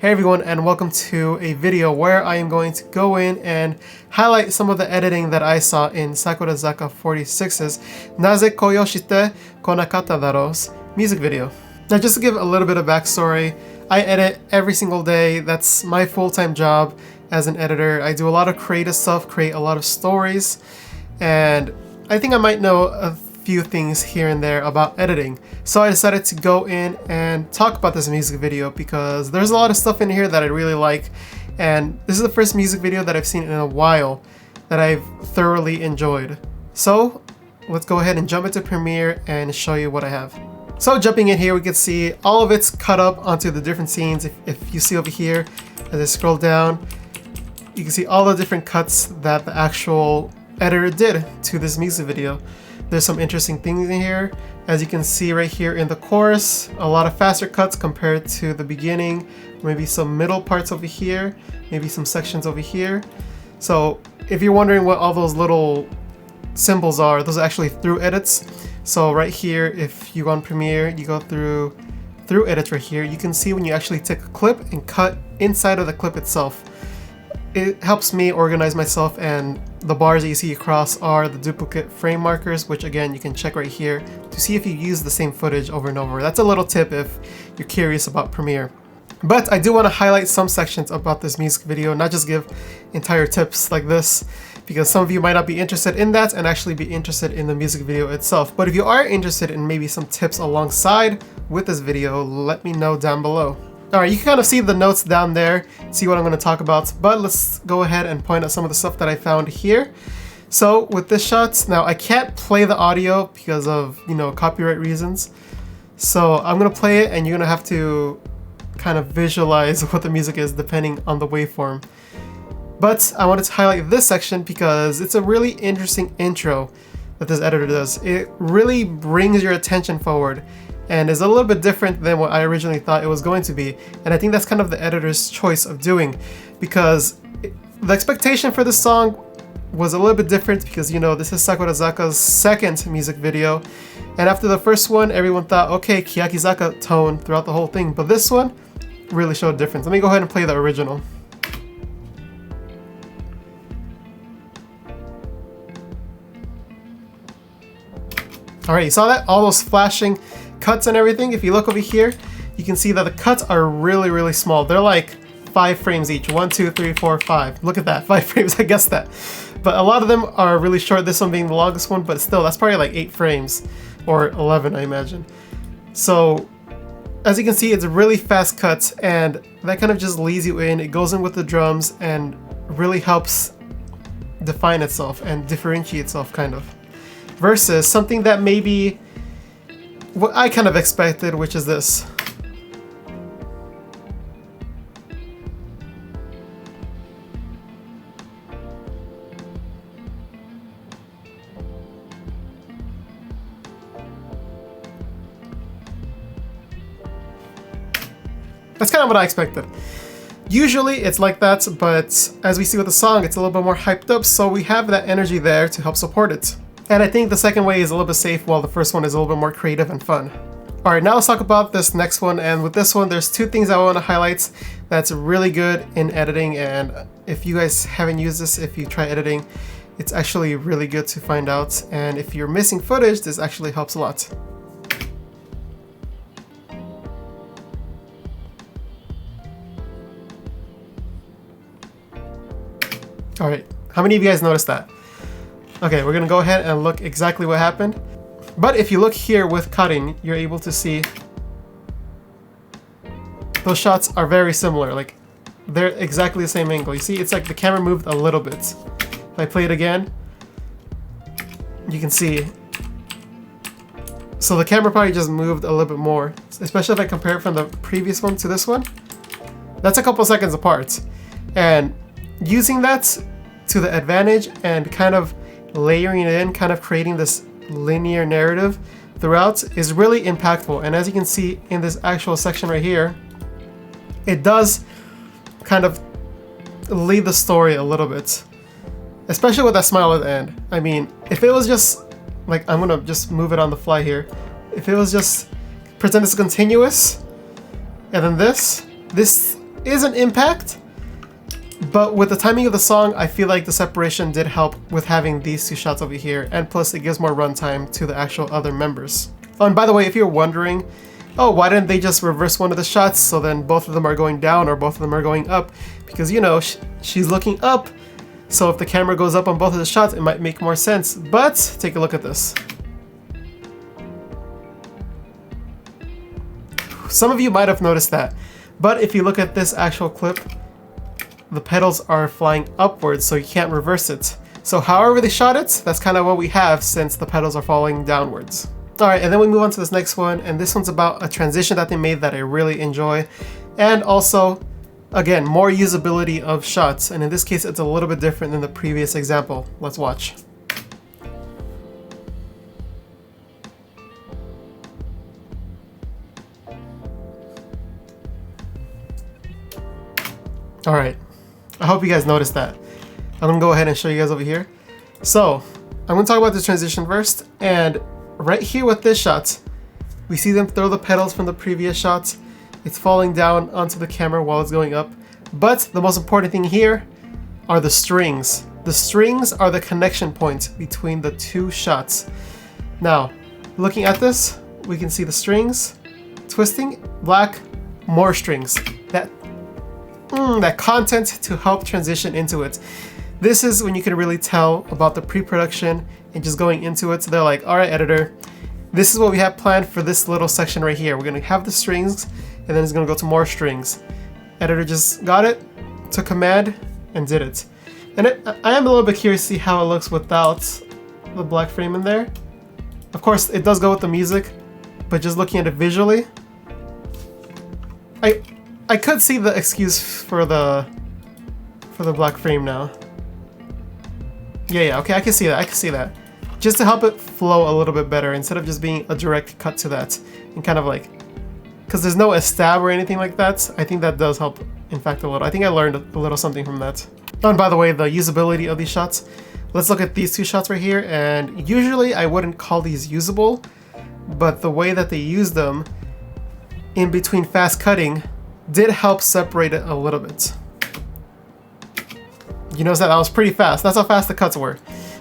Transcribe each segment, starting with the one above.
Hey everyone, and welcome to a video where I am going to go in and highlight some of the editing that I saw in Sakurazaka46's Naze Koiwoshite Konakattandarou's music video. Now just to give a little bit of backstory, I edit every single day. That's my full-time job as an editor. I do a lot of creative stuff, create a lot of stories, and I think I might know a few things here and there about editing. So I decided to go in and talk about this music video because there's a lot of stuff in here that I really like, and this is the first music video that I've seen in a while that I've thoroughly enjoyed. So let's go ahead and jump into Premiere and show you what I have. So jumping in here, we can see all of it's cut up onto the different scenes. If you see over here, as I scroll down, you can see all the different cuts that the actual editor did to this music video. There's some interesting things in here. As you can see right here in the chorus, a lot of faster cuts compared to the beginning, maybe some middle parts over here, maybe some sections over here. So if you're wondering what all those little symbols are, those are actually through edits. So right here, if you go on Premiere, you go through edits right here, you can see when you actually take a clip and cut inside of the clip itself. It helps me organize myself, and the bars that you see across are the duplicate frame markers, which again you can check right here to see if you use the same footage over and over. That's a little tip if you're curious about Premiere. But I do want to highlight some sections about this music video, not just give entire tips like this, because some of you might not be interested in that and actually be interested in the music video itself. But if you are interested in maybe some tips alongside with this video, let me know down below. Alright, you can kind of see the notes down there, see what I'm going to talk about, but let's go ahead and point out some of the stuff that I found here. So with this shot, now I can't play the audio because of, copyright reasons. So I'm going to play it and you're going to have to kind of visualize what the music is depending on the waveform. But I wanted to highlight this section because it's a really interesting intro that this editor does. It really brings your attention forward and is a little bit different than what I originally thought it was going to be. And I think that's kind of the editor's choice of doing, because the expectation for this song was a little bit different because, this is Sakurazaka's second music video. And after the first one, everyone thought, okay, Kiyakizaka tone throughout the whole thing. But this one really showed a difference. Let me go ahead and play the original. Alright, you saw that? All those flashing cuts and everything. If you look over here, you can see that the cuts are really, really small. They're like 5 frames each. 1, 2, 3, 4, 5. Look at that, 5 frames, I guessed that. But a lot of them are really short, this one being the longest one, but still, that's probably like 8 frames, or 11, I imagine. So, as you can see, it's really fast cuts, and that kind of just leads you in. It goes in with the drums, and really helps define itself and differentiate itself, kind of. Versus something that maybe what I kind of expected, which is this. That's kind of what I expected. Usually it's like that, but as we see with the song, it's a little bit more hyped up, so we have that energy there to help support it. And I think the second way is a little bit safe, while the first one is a little bit more creative and fun. Alright, now let's talk about this next one, and with this one, there's 2 things I want to highlight that's really good in editing, and if you guys haven't used this, if you try editing, it's actually really good to find out, and if you're missing footage, this actually helps a lot. Alright, how many of you guys noticed that? Okay, we're gonna go ahead and look exactly what happened. But if you look here with cutting, you're able to see those shots are very similar. Like, they're exactly the same angle. You see, it's like the camera moved a little bit. If I play it again, you can see. So the camera probably just moved a little bit more, especially if I compare it from the previous one to this one. That's a couple seconds apart. And using that to the advantage and kind of layering it in, kind of creating this linear narrative throughout is really impactful. And as you can see in this actual section right here, it does kind of lead the story a little bit, especially with that smile at the end. I mean, if it was just like, I'm gonna just move it on the fly here. If it was just pretend it's continuous, and then this is an impact, but with the timing of the song, I feel like the separation did help with having these two shots over here, and plus it gives more runtime to the actual other members. Oh, and by the way, if you're wondering, oh, why didn't they just reverse one of the shots so then both of them are going down or both of them are going up? Because, you know, she's looking up, so if the camera goes up on both of the shots, it might make more sense. But take a look at this. Some of you might have noticed that, but if you look at this actual clip, the pedals are flying upwards, so you can't reverse it. So however they shot it, that's kind of what we have since the pedals are falling downwards. Alright, and then we move on to this next one, and this one's about a transition that they made that I really enjoy, and also, again, more usability of shots, and in this case it's a little bit different than the previous example. Let's watch. Alright, I hope you guys noticed that. I'm gonna go ahead and show you guys over here. So, I'm gonna talk about the transition first, and right here with this shot, we see them throw the pedals from the previous shot. It's falling down onto the camera while it's going up. But the most important thing here are the strings. The strings are the connection point between the two shots. Now, looking at this, we can see the strings twisting, black, more strings. That content to help transition into it. This is when you can really tell about the pre-production and just going into it. So they're like, all right, editor, this is what we have planned for this little section right here. We're gonna have the strings, and then it's gonna go to more strings. Editor just got it, took command, and did it. And I am a little bit curious to see how it looks without the black frame in there. Of course, it does go with the music, but just looking at it visually, I could see the excuse for the black frame now. Yeah, okay, I can see that. Just to help it flow a little bit better instead of just being a direct cut to that. And kind of like, because there's no stab or anything like that, I think that does help, in fact, a little. I think I learned a little something from that. Oh, and by the way, the usability of these shots. Let's look at these two shots right here, and usually I wouldn't call these usable, but the way that they use them in between fast cutting did help separate it a little bit. You notice that was pretty fast. That's how fast the cuts were.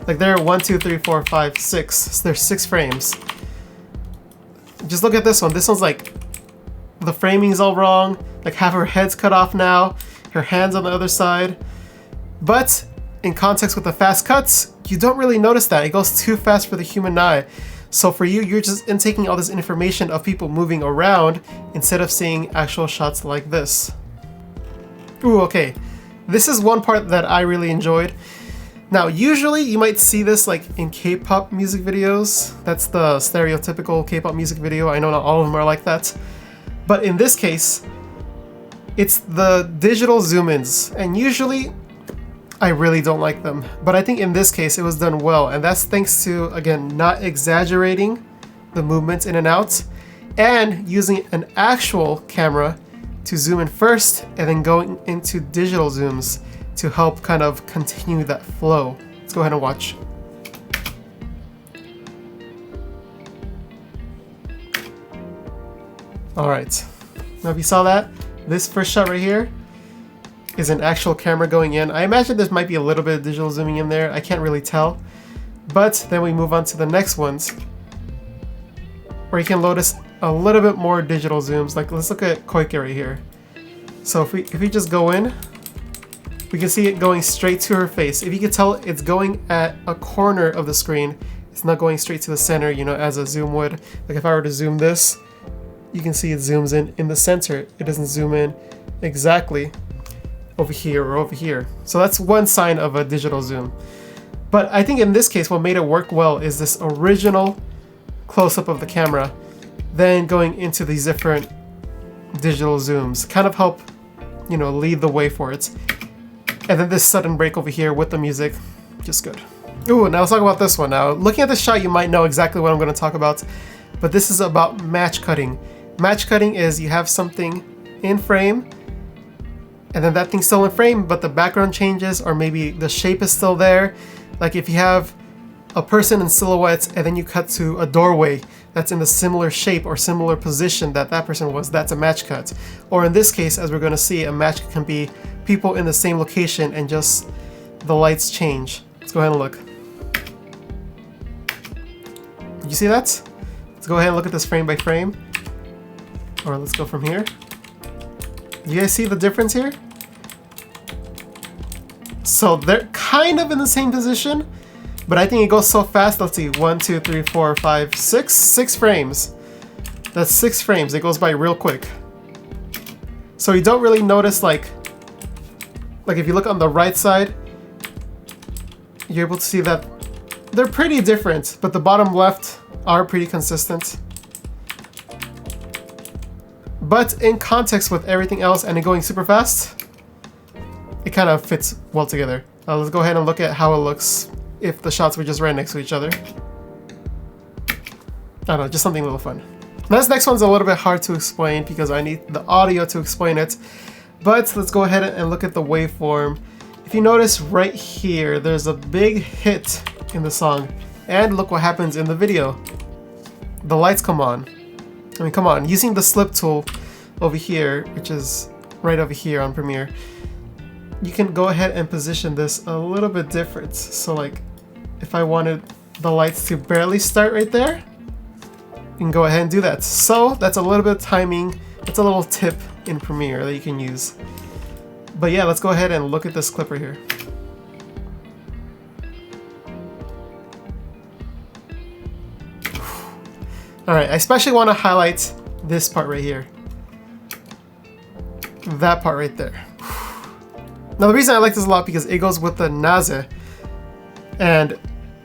Like there are 1, 2, 3, 4, 5, 6. So there's 6 frames. Just look at this one. This one's like, the framing's all wrong. Like half her head's cut off now. Her hand's on the other side. But in context with the fast cuts, you don't really notice that. It goes too fast for the human eye. So for you, you're just intaking all this information of people moving around instead of seeing actual shots like this. Ooh, okay. This is one part that I really enjoyed. Now, usually you might see this like in K-pop music videos. That's the stereotypical K-pop music video. I know not all of them are like that. But in this case, it's the digital zoom-ins. And usually, I really don't like them. But I think in this case, it was done well. And that's thanks to, again, not exaggerating the movements in and out, and using an actual camera to zoom in first, and then going into digital zooms to help kind of continue that flow. Let's go ahead and watch. Alright, now if you saw that, this first shot right here is an actual camera going in. I imagine there might be a little bit of digital zooming in there, I can't really tell. But then we move on to the next ones, where you can notice a little bit more digital zooms. Like let's look at Koike right here. So if we just go in, we can see it going straight to her face. If you can tell, it's going at a corner of the screen. It's not going straight to the center, you know, as a zoom would. Like if I were to zoom this, you can see it zooms in the center. It doesn't zoom in exactly over here or over here. So that's one sign of a digital zoom. But I think in this case, what made it work well is this original close-up of the camera, then going into these different digital zooms, kind of help, you know, lead the way for it. And then this sudden break over here with the music, just good. Ooh, now let's talk about this one. Now, looking at this shot, you might know exactly what I'm going to talk about, but this is about match cutting. Match cutting is you have something in frame, and then that thing's still in frame, but the background changes, or maybe the shape is still there. Like if you have a person in silhouette, and then you cut to a doorway that's in the similar shape or similar position that that person was, that's a match cut. Or in this case, as we're going to see, a match can be people in the same location and just the lights change. Let's go ahead and look. Did you see that? Let's go ahead and look at this frame by frame. Or let's go from here. Do you guys see the difference here? So they're kind of in the same position, but I think it goes so fast. Let's see, 1, 2, 3, 4, 5, 6. 6 frames. That's 6 frames. It goes by real quick. So you don't really notice, like if you look on the right side, you're able to see that they're pretty different, but the bottom left are pretty consistent. But in context with everything else and it going super fast, it kind of fits well together. Let's go ahead and look at how it looks if the shots were just right next to each other. I don't know, just something a little fun. Now, this next one's a little bit hard to explain because I need the audio to explain it. But let's go ahead and look at the waveform. If you notice right here, there's a big hit in the song. And look what happens in the video. The lights come on. I mean, come on. Using the slip tool over here, which is right over here on Premiere, you can go ahead and position this a little bit different. So like, if I wanted the lights to barely start right there, you can go ahead and do that. So that's a little bit of timing. It's a little tip in Premiere that you can use. But yeah, let's go ahead and look at this clip right here. All right, I especially want to highlight this part right here. That part right there. Now the reason I like this a lot because it goes with the naze. And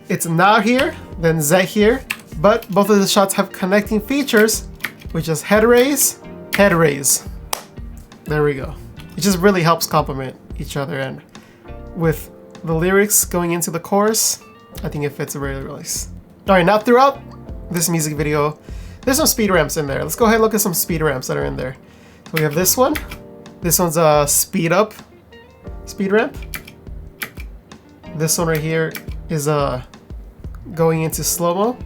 it's na here, then ze here, but both of the shots have connecting features, which is head raise, head raise. There we go. It just really helps complement each other, and with the lyrics going into the chorus, I think it fits really, really nice. All right, now throughout this music video, there's some speed ramps in there. Let's go ahead and look at some speed ramps that are in there. So we have this one. This one's a speed up speed ramp. This one right here is going into slow-mo.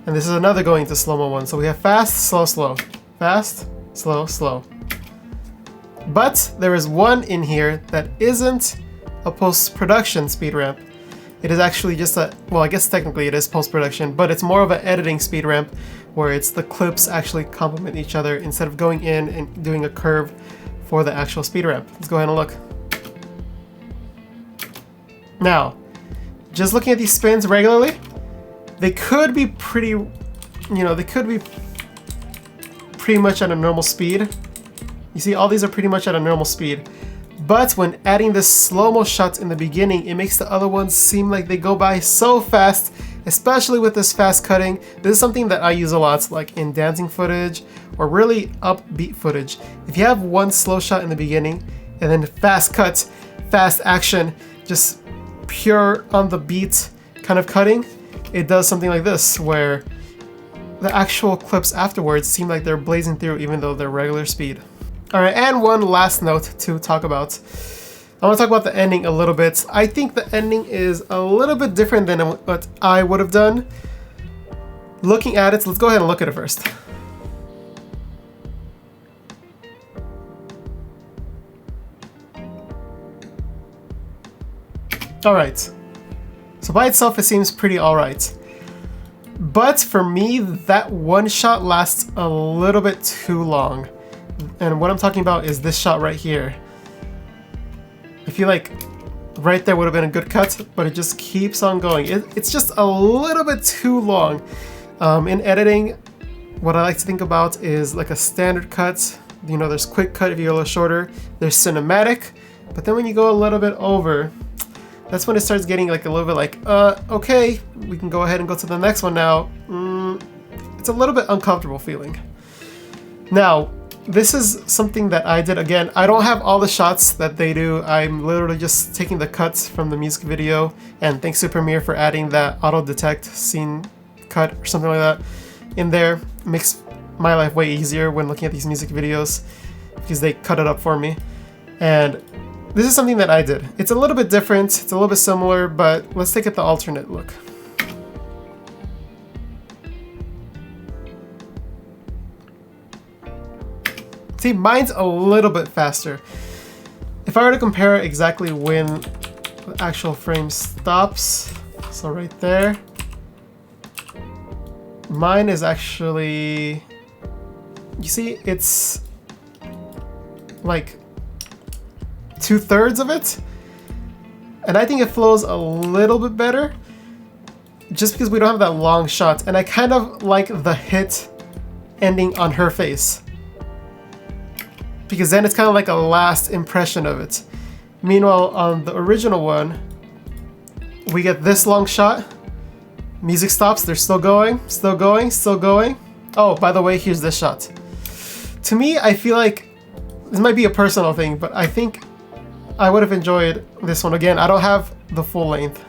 And this is another going into slow-mo one. So we have fast, slow, slow. Fast, slow, slow. But there is one in here that isn't a post-production speed ramp. It is actually just a, well, I guess technically it is post-production, but it's more of an editing speed ramp where it's the clips actually complement each other instead of going in and doing a curve for the actual speed ramp. Let's go ahead and look. Now, just looking at these spins regularly, they could be pretty, they could be pretty much at a normal speed. You see, all these are pretty much at a normal speed. But when adding this slow-mo shots in the beginning, it makes the other ones seem like they go by so fast, especially with this fast cutting. This is something that I use a lot, like in dancing footage or really upbeat footage. If you have one slow shot in the beginning and then fast cut, fast action, just pure on the beat kind of cutting, it does something like this where the actual clips afterwards seem like they're blazing through even though they're regular speed. All right, and one last note to talk about. I want to talk about the ending a little bit. I think the ending is a little bit different than what I would have done. Looking at it, let's go ahead and look at it first. All right, so by itself it seems pretty all right. But for me, that one shot lasts a little bit too long. And what I'm talking about is this shot right here. I feel like right there would have been a good cut, but it just keeps on going. It's just a little bit too long. In editing, what I like to think about is like a standard cut. There's quick cut if you go a little shorter. There's cinematic, but then when you go a little bit over, that's when it starts getting like a little bit like, okay, we can go ahead and go to the next one now. It's a little bit uncomfortable feeling. Now, this is something that I did. Again, I don't have all the shots that they do. I'm literally just taking the cuts from the music video, and thanks to Premiere for adding that auto detect scene cut or something like that in there. It makes my life way easier when looking at these music videos because they cut it up for me. And this is something that I did. It's a little bit different, it's a little bit similar, but let's take it the alternate look. See, mine's a little bit faster. If I were to compare exactly when the actual frame stops, so right there, mine is actually, you see, it's like 2/3 of it. And I think it flows a little bit better just because we don't have that long shot. And I kind of like the hit ending on her face, because then it's kind of like a last impression of it. Meanwhile, on the original one, we get this long shot, music stops, they're still going, still going, still going. Oh, by the way, here's this shot. To me, I feel like, this might be a personal thing, but I think I would have enjoyed this one. Again, I don't have the full length,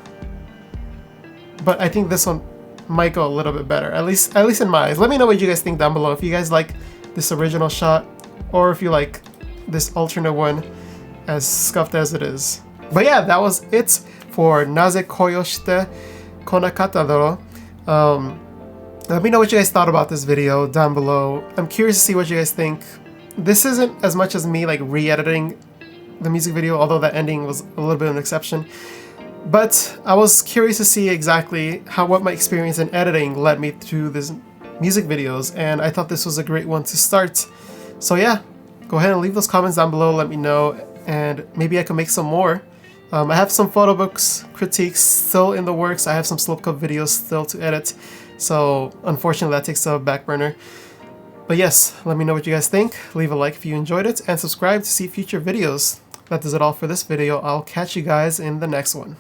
but I think this one might go a little bit better, at least in my eyes. Let me know what you guys think down below, if you guys like this original shot, or if you like this alternate one, as scuffed as it is. But yeah, that was it for Naze Koiwoshite Konakattandarou. Let me know what you guys thought about this video down below. I'm curious to see what you guys think. This isn't as much as me like re-editing the music video, although that ending was a little bit of an exception. But I was curious to see exactly what my experience in editing led me to these music videos, and I thought this was a great one to start. So yeah, go ahead and leave those comments down below, let me know, and maybe I can make some more. I have some photo books critiques still in the works. I have some slip cup videos still to edit, so unfortunately that takes a back burner. But yes, let me know what you guys think. Leave a like if you enjoyed it, and subscribe to see future videos. That does it all for this video. I'll catch you guys in the next one.